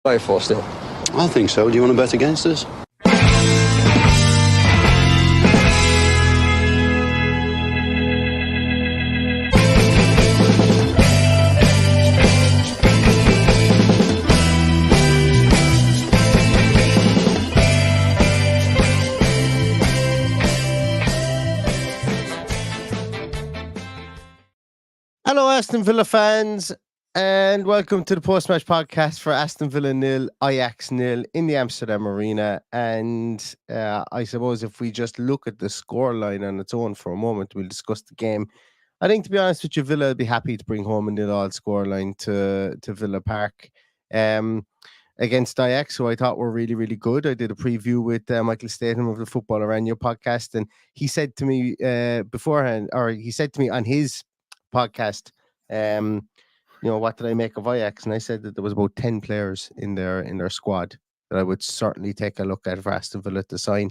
Play for still. I think so. Do you want to bet against us? Hello, Aston Villa fans, and welcome to the post-match podcast for Aston Villa 0, AJAX 0 in the Amsterdam Arena. And I suppose if we just look at the scoreline on its own for a moment, we'll discuss the game. I think, to be honest with you, Villa will be happy to bring home a 0-0 scoreline to Villa Park against AJAX, who I thought were really, really good. I did a preview with Michael Statham of the Football Around You podcast, and he said to me beforehand, or he said to me on his podcast, what did I make of AJAX? And I said that there was about 10 players in their squad that I would certainly take a look at for Aston Villa to sign.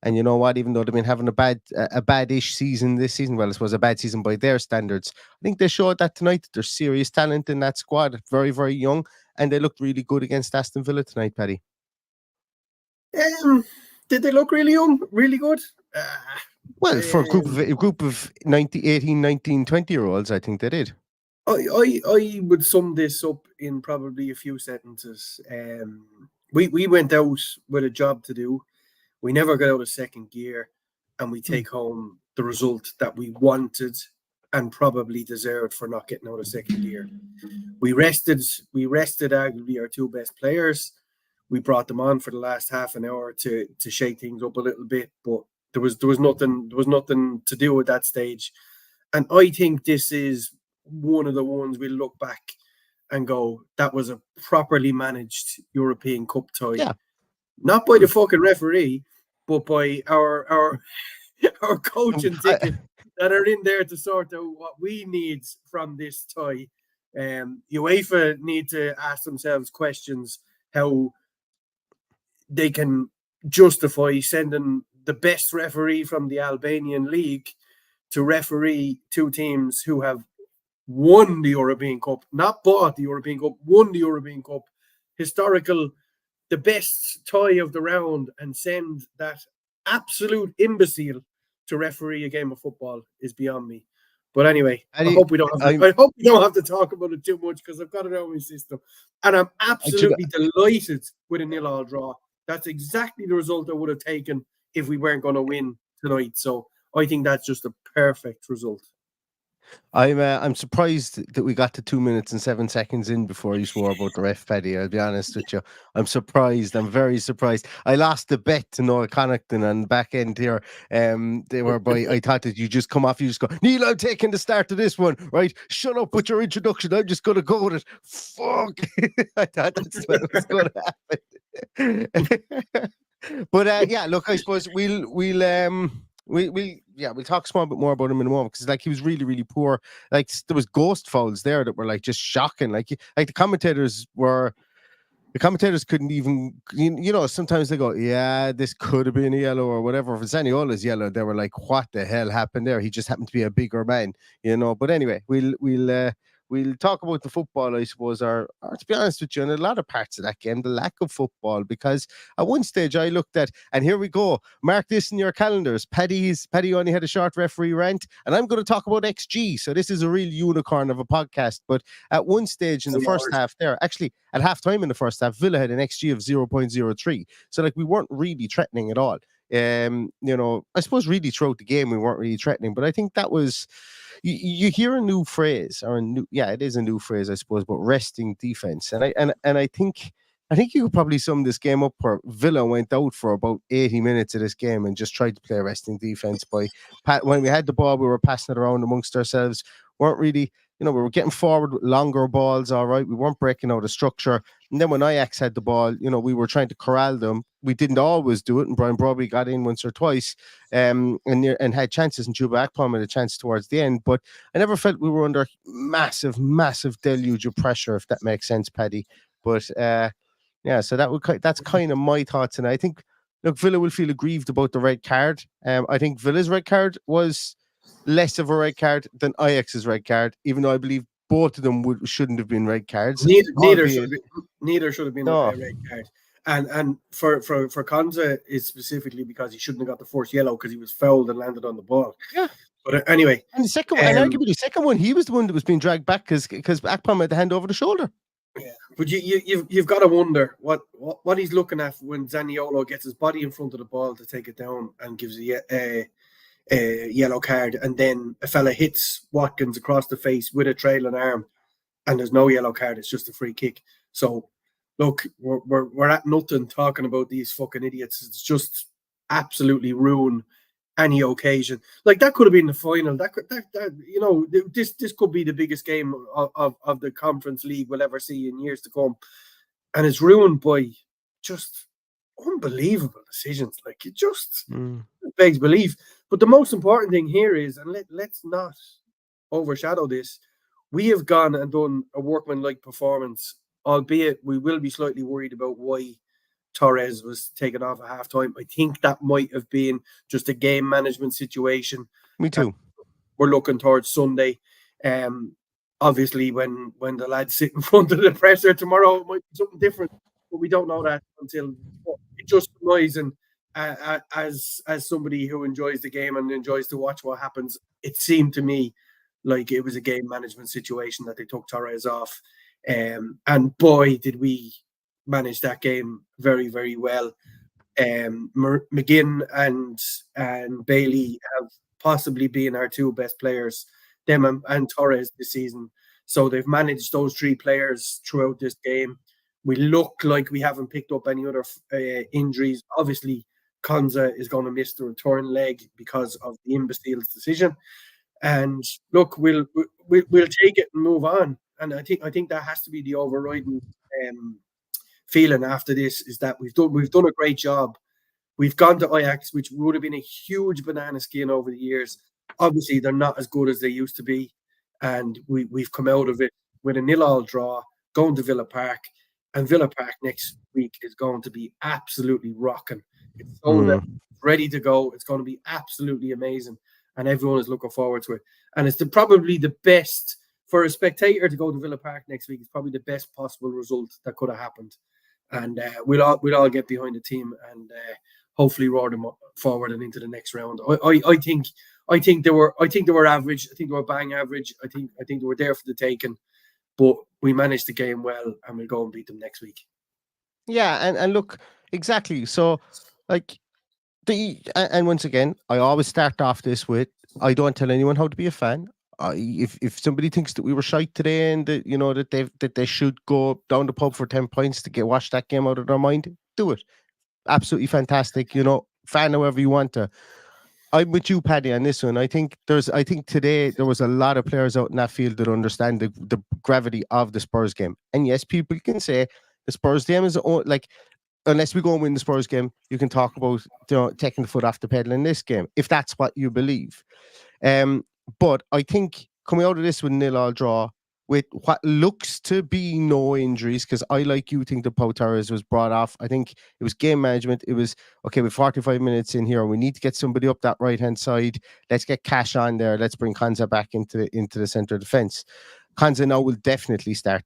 And you know what? Even though they've been having a bad-ish season this season, well, I suppose a bad season by their standards, I think they showed that tonight that there's serious talent in that squad, very, very young, and they looked really good against Aston Villa tonight, Paddy. Did they look really young, really good? Well, for a group of 18, 19, 20-year-olds, I think they did. I would sum this up in probably a few sentences. We went out with a job to do. We never got out of second gear, and we take home the result that we wanted and probably deserved for not getting out of second gear. We rested arguably our two best players. We brought them on for the last half an hour to shake things up a little bit, but there was nothing to do at that stage. And I think this is one of the ones we'll look back and go, that was a properly managed European Cup tie. Yeah. Not by the fucking referee, but by our coach and ticket that are in there to sort out what we need from this tie. UEFA need to ask themselves questions how they can justify sending the best referee from the Albanian league to referee two teams who have won the European Cup, not bought the European Cup, won the European Cup, the best tie of the round, and send that absolute imbecile to referee a game of football is beyond me. But anyway, I hope we don't have to talk about it too much because I've got it out of my system. And I'm absolutely delighted with a 0-0 draw. That's exactly the result I would have taken if we weren't going to win tonight. So I think that's just a perfect result. I'm surprised that we got to 2 minutes and 7 seconds in before you swore about the ref, Paddy. I'll be honest with you. I'm surprised. I'm very surprised. I lost the bet to Noel Connaughton on the back end here. I thought that you just come off, you just go, Neil, I'm taking the start of this one, right? Shut up with your introduction. I'm just going to go with it. Fuck. I thought that's what was going to happen. But yeah, look, I suppose we'll talk a small bit more about him in a moment because he was really, really poor. Like there was ghost fouls there that were just shocking. Like the commentators couldn't even, sometimes they go, yeah, this could have been a yellow or whatever. If it's Zaniola's yellow, they were like, what the hell happened there? He just happened to be a bigger man, But anyway, we'll talk about the football, I suppose, or to be honest with you, in a lot of parts of that game, the lack of football, because at one stage I looked at, and here we go, mark this in your calendars, Paddy only had a short referee rant, and I'm going to talk about XG, so this is a real unicorn of a podcast, but at one stage in the first half there, actually at halftime in the first half, Villa had an XG of 0.03, so we weren't really threatening at all. I suppose really throughout the game we weren't really threatening, but I think that was, you hear a new phrase, it is a new phrase, I suppose, but resting defense, and I think you could probably sum this game up where Villa went out for about 80 minutes of this game and just tried to play resting defense. When we had the ball, we were passing it around amongst ourselves, weren't really, we were getting forward with longer balls, all right. We weren't breaking out of structure. And then when AJAX had the ball, we were trying to corral them. We didn't always do it, and Brian Broadby got in once or twice and had chances, and Chuba Akpom had a chance towards the end. But I never felt we were under massive, massive deluge of pressure, if that makes sense, Paddy. But so that's kind of my thoughts. And I think, look, Villa will feel aggrieved about the red card. I think Villa's red card was less of a red card than AJAX's red card, even though I believe both of them shouldn't have been red cards. Neither should have been a red card. And for Konza, it's specifically because he shouldn't have got the first yellow because he was fouled and landed on the ball. Yeah. But anyway, and the second one, and arguably the second one, he was the one that was being dragged back because Akpom had the hand over the shoulder. Yeah, but you've got to wonder what he's looking at when Zaniolo gets his body in front of the ball to take it down and gives a yellow card, and then a fella hits Watkins across the face with a trailing arm, and there's no yellow card. It's just a free kick. So, look, we're at nothing talking about these fucking idiots. It's just absolutely ruin any occasion. Like, that could have been the final. That this could be the biggest game of the Conference League we'll ever see in years to come, and it's ruined by just unbelievable decisions. Like, it just begs belief. But the most important thing here is, and let's not overshadow this, we have gone and done a workmanlike performance, albeit we will be slightly worried about why Torres was taken off at halftime. I think that might have been just a game management situation. Me too. We're looking towards Sunday. Obviously, when the lads sit in front of the presser tomorrow, it might be something different, but we don't know that until it just annoys. And as somebody who enjoys the game and enjoys to watch what happens, it seemed to me like it was a game management situation that they took Torres off. And boy, did we manage that game very, very well. McGinn and Bailey have possibly been our two best players, them and Torres this season. So they've managed those three players throughout this game. We look like we haven't picked up any other injuries. Obviously, Konza is going to miss the return leg because of the imbecile's decision. And look, we'll take it and move on. And I think that has to be the overriding feeling after this, is that we've done a great job. We've gone to AJAX, which would have been a huge banana skin over the years. Obviously, they're not as good as they used to be, and we've come out of it with a 0-0 draw, going to Villa Park, and Villa Park next week is going to be absolutely rocking. It's so ready to go. It's going to be absolutely amazing, and everyone is looking forward to it. And it's probably the best for a spectator to go to Villa Park next week. It's probably the best possible result that could have happened. And we'll all get behind the team and hopefully roar them forward and into the next round. I think they were average. I think they were bang average. I think they were there for the taking, but we managed the game well, and we'll go and beat them next week. Yeah, and look, exactly. So, like, and once again, I always start off this with, I don't tell anyone how to be a fan. If somebody thinks that we were shite today and that they should go down the pub for 10 points to watch that game out of their mind, do it. Absolutely fantastic. Fan however you want to. I'm with you, Paddy, on this one. I think today there was a lot of players out in that field that understand the gravity of the Spurs game. And yes, people can say the Spurs game is like, unless we go and win the Spurs game, you can talk about taking the foot off the pedal in this game, if that's what you believe. But I think coming out of this with 0-0 draw, with what looks to be no injuries, because I, like you, think the Pau Torres was brought off. I think it was game management. It was, okay, with 45 minutes in here, we need to get somebody up that right-hand side. Let's get Cash on there. Let's bring Konza back into the centre of defence. Konza now will definitely start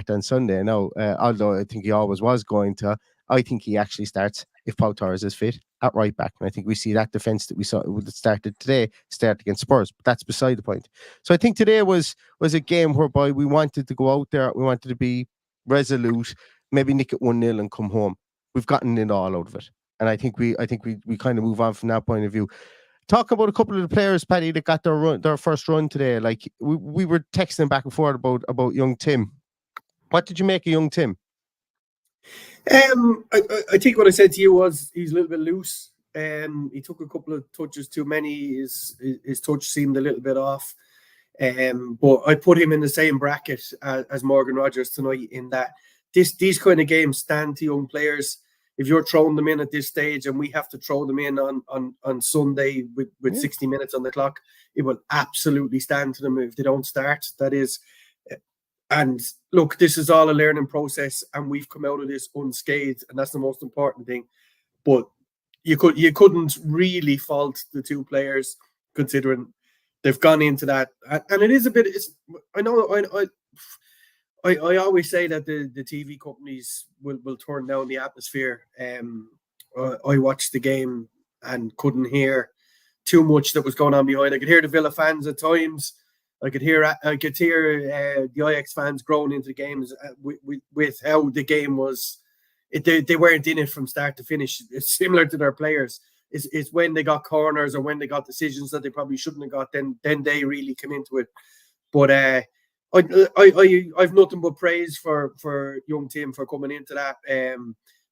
on Sunday now, although I think he always was going to. I think he actually starts, if Pau Torres is fit, at right back. And I think we see that defence that we saw that started today start against Spurs, but that's beside the point. So I think today was a game whereby we wanted to go out there, we wanted to be resolute, maybe nick it 1-0 and come home. We've gotten it all out of it. And I think we kind of move on from that point of view. Talk about a couple of the players, Paddy, that got their first run today. Like, we were texting back and forth about young Tim. What did you make of young Tim? I think what I said to you was he's a little bit loose. He took a couple of touches too many. His touch seemed a little bit off. But I put him in the same bracket as Morgan Rogers tonight, in that these kind of games stand to young players. If you're throwing them in at this stage and we have to throw them in on Sunday with 60 minutes on the clock, it will absolutely stand to them if they don't start. That is. And look, this is all a learning process, and we've come out of this unscathed, and that's the most important thing. But you couldn't really fault the two players, considering they've gone into that, and it is a bit. I know. I always say that the TV companies will turn down the atmosphere. I watched the game and couldn't hear too much that was going on behind. I could hear the Villa fans at times. I could hear the Ajax fans growing into the games with how the game was. They weren't in it from start to finish. It's similar to their players. It's when they got corners or when they got decisions that they probably shouldn't have got. Then they really come into it. But I've nothing but praise for young Tim for coming into that.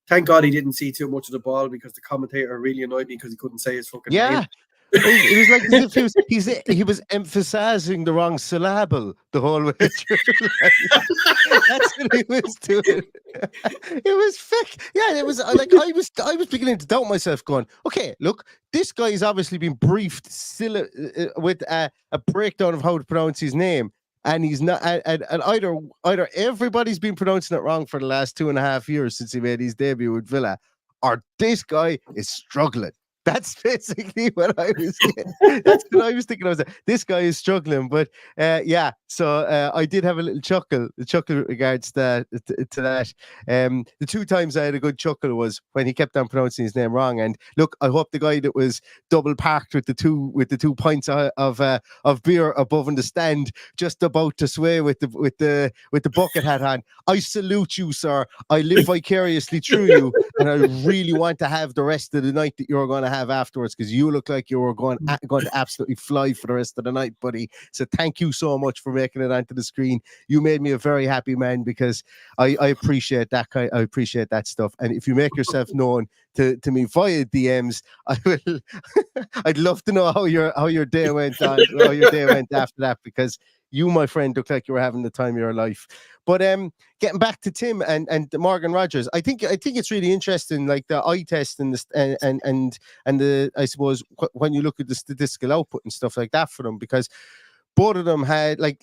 Thank God he didn't see too much of the ball, because the commentator really annoyed me because he couldn't say his fucking name. It was like as if he was emphasizing the wrong syllable the whole way through. That's what he was doing. It was fake. Yeah, it was like I was beginning to doubt myself, going, okay, look, this guy has obviously been briefed still with a breakdown of how to pronounce his name. And he's not, and either everybody's been pronouncing it wrong for the last 2.5 years since he made his debut with Villa, or this guy is struggling. That's basically what I was getting. That's what I was thinking. I was like, this guy is struggling, but yeah. So I did have a little chuckle. The chuckle regards to that. The 2 times I had a good chuckle was when he kept on pronouncing his name wrong. And look, I hope the guy that was double parked with the two pints of beer above in the stand, just about to sway with the bucket hat on. I salute you, sir. I live vicariously through you, and I really want to have the rest of the night that you're going to have afterwards, because you look like you were going to absolutely fly for the rest of the night, buddy. So thank you so much for making it onto the screen. You made me a very happy man, because I appreciate that. I appreciate that stuff. And if you make yourself known to me via DMs, I will. I'd love to know how your day went on, how your day went after that, because you, my friend, look like you were having the time of your life. But getting back to Tim and Morgan Rogers, I think it's really interesting, like the eye test and the I suppose when you look at the statistical output and stuff like that for them, because both of them had like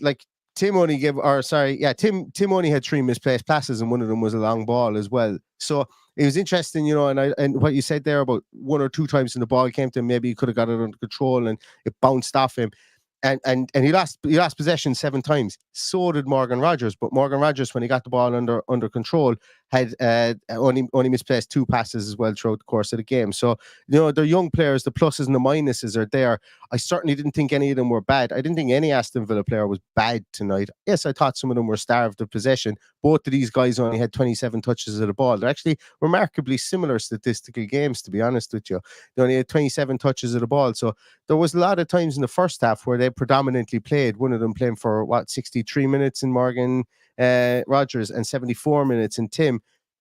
Tim only Tim only had 3 misplaced passes, and one of them was a long ball as well. So it was interesting, and what you said there about 1 or 2 times when the ball came to him, maybe he could have got it under control and it bounced off him. And he lost possession 7 times. So did Morgan Rogers. But Morgan Rogers, when he got the ball under control, had only misplaced 2 passes as well throughout the course of the game. So, they're young players. The pluses and the minuses are there. I certainly didn't think any of them were bad. I didn't think any Aston Villa player was bad tonight. Yes, I thought some of them were starved of possession. Both of these guys only had 27 touches of the ball. They're actually remarkably similar statistical games, to be honest with you. They only had 27 touches of the ball. So there was a lot of times in the first half where they predominantly played, one of them playing for 63 minutes in Morgan Rogers and 74 minutes in Tim.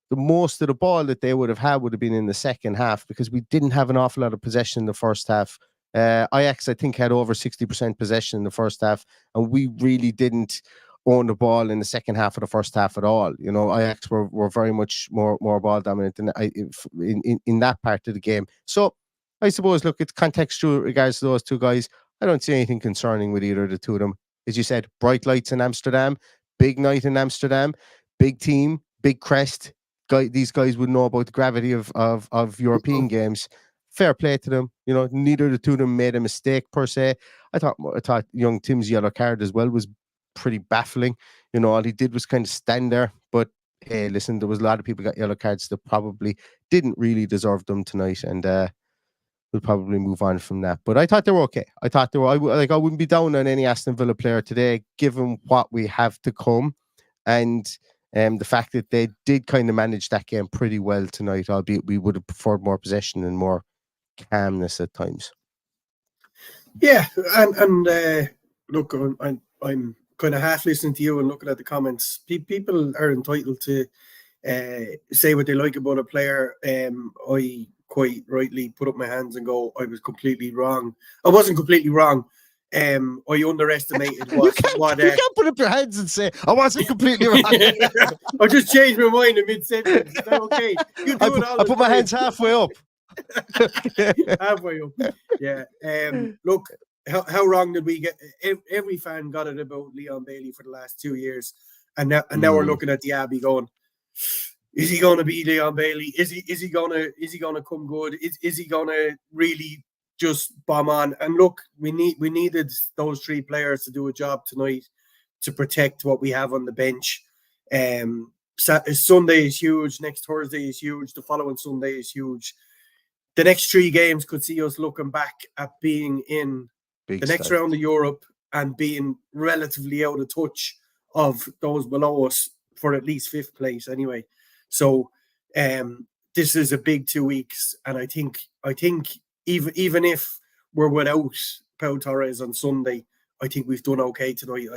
The most of the ball that they would have been in the second half, because we didn't have an awful lot of possession in the first half. Ajax, I think, had over 60% possession in the first half, and we really didn't own the ball in the second half of the first half at all. Ajax were very much more ball dominant in that part of the game. So I suppose, look, it's contextual with regards to those 2 guys. I don't see anything concerning with either of the 2 of them. As you said, bright lights in Amsterdam, big night in Amsterdam, big team, big crest. These guys would know about the gravity of European games. Fair play to them. Neither of the 2 of them made a mistake per se. I thought young Tim's yellow card as well was pretty baffling. All he did was kind of stand there. But hey, listen, there was a lot of people got yellow cards that probably didn't really deserve them tonight, and we'll probably move on from that. But I thought they were okay. I wouldn't be down on any Aston Villa player today, given what we have to come, and the fact that they did kind of manage that game pretty well tonight, albeit we would have preferred more possession and more calmness at times. Yeah, and look, I'm kind of half listening to you and looking at the comments. People are entitled to say what they like about a player. I quite rightly put up my hands and go, I was completely wrong. I wasn't completely wrong. I underestimated you can't put up your hands and say I wasn't completely wrong. I just changed my mind in mid-sentence. Is that okay? I put my hands halfway up. Halfway up. Yeah. Look, how wrong did we get? Every fan got it about Leon Bailey for the last 2 years, and now we're looking at the Abbey going, is he going to be Leon Bailey? Is he going to come good? Is he going to really just bomb on. And look, we needed those 3 players to do a job tonight to protect what we have on the bench. Sunday is huge. Next Thursday is huge. The following Sunday is huge. The next 3 games could see us looking back at being in the next round of Europe and being relatively out of touch of those below us for at least 5th place anyway. So this is a big 2 weeks, and I think even if we're without Pau Torres on Sunday, I think we've done okay tonight.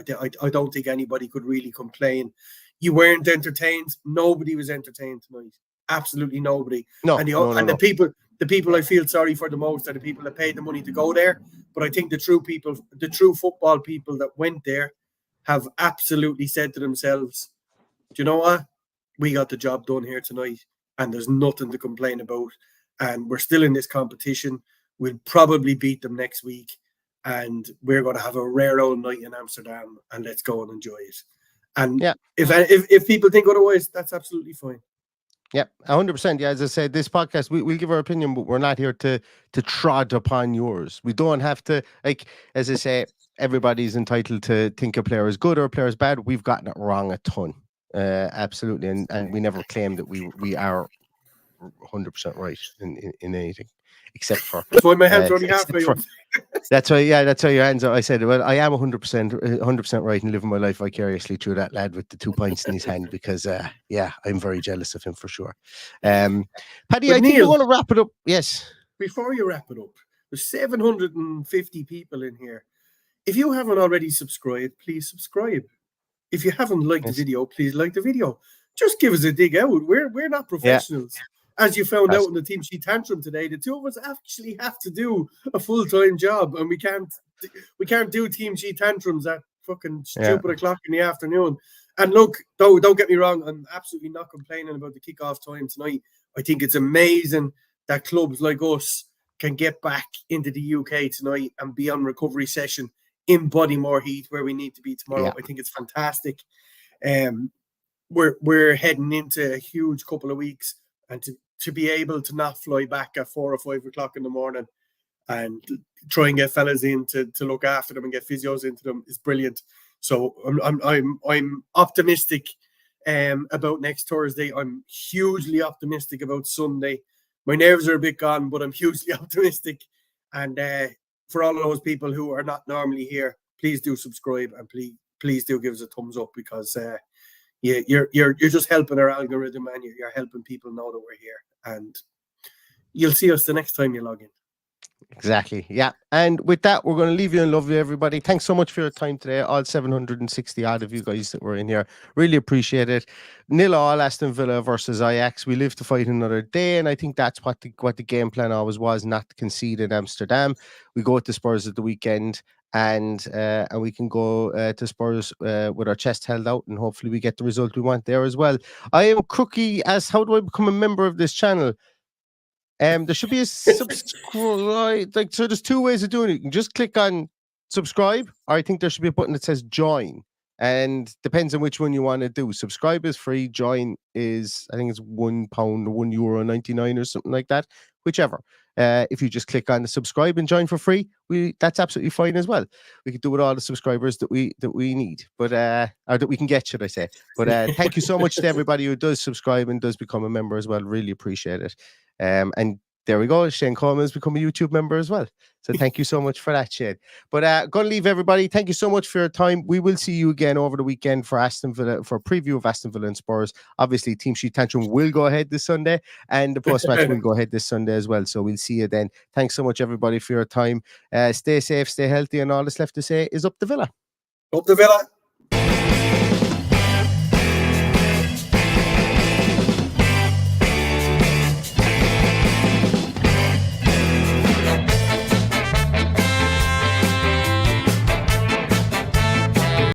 I don't think anybody could really complain. You weren't entertained. Nobody was entertained tonight. Absolutely nobody. No, the people I feel sorry for the most are the people that paid the money to go there. But I think the true football people that went there have absolutely said to themselves, do you know what? We got the job done here tonight, and there's nothing to complain about. And we're still in this competition. We'll probably beat them next week, and we're going to have a rare old night in Amsterdam, and let's go and enjoy it. And if people think otherwise, that's absolutely fine. Yeah, 100%. Yeah, as I said, this podcast, we'll give our opinion, but we're not here to trod upon yours. We don't have to, like, as I say, everybody's entitled to think a player is good or a player is bad. We've gotten it wrong a ton. Absolutely. And we never claim that we are 100% right in anything, except for... That's why my hands are only halfway up. That's why your hands are. I said, well, I am 100% right and living my life vicariously through that lad with the 2 pints in his hand, because I'm very jealous of him for sure. Paddy, but I think we want to wrap it up. Yes. Before you wrap it up, there's 750 people in here. If you haven't already subscribed, please subscribe. If you haven't liked the video, please like the video. Just give us a dig out. We're not professionals. Yeah. As you found out in the Team Sheet Tantrum today, the 2 of us actually have to do a full-time job, and we can't do Team Sheet Tantrums at fucking stupid o'clock in the afternoon. And look, don't get me wrong, I'm absolutely not complaining about the kickoff time tonight. I think it's amazing that clubs like us can get back into the UK tonight and be on recovery session in Bodymore Heath, where we need to be tomorrow. Yeah. I think it's fantastic. We're heading into a huge couple of weeks, and to be able to not fly back at 4 or 5 o'clock in the morning and try and get fellas in to look after them and get physios into them is brilliant. So I'm optimistic about next Thursday. I'm hugely optimistic about Sunday. My nerves are a bit gone, but I'm hugely optimistic. And for all of those people who are not normally here, please do subscribe, and please do give us a thumbs up, because you're just helping our algorithm, and you're helping people know that we're here, and you'll see us the next time you log in. Exactly. Yeah. And with that, we're going to leave you and love you, everybody. Thanks so much for your time today. All 760 odd of you guys that were in here. Really appreciate it. 0-0 Aston Villa versus AJAX. We live to fight another day. And I think that's what the game plan always was, not to concede in Amsterdam. We go to Spurs at the weekend, and we can go to Spurs with our chest held out, and hopefully we get the result we want there as well. I am Crookie. How do I become a member of this channel? There should be a subscribe. So there's 2 ways of doing it. You can just click on subscribe, or I think there should be a button that says join, and depends on which one you want to do. Subscribe is free. Join is, I think it's £1 or €1.99 or something like that. Whichever. If you just click on the subscribe and join for free, that's absolutely fine as well. We can do with all the subscribers that we need, but or that we can get, should I say? But thank you so much to everybody who does subscribe and does become a member as well. Really appreciate it. And there we go. Shane Coleman has become a YouTube member as well. So thank you so much for that, Shane. But going to leave everybody. Thank you so much for your time. We will see you again over the weekend for Aston Villa, for a preview of Aston Villa and Spurs. Obviously, Team Sheet Tantrum will go ahead this Sunday, and the post-match will go ahead this Sunday as well. So we'll see you then. Thanks so much, everybody, for your time. Stay safe, stay healthy, and all that's left to say is up the Villa. Up the Villa.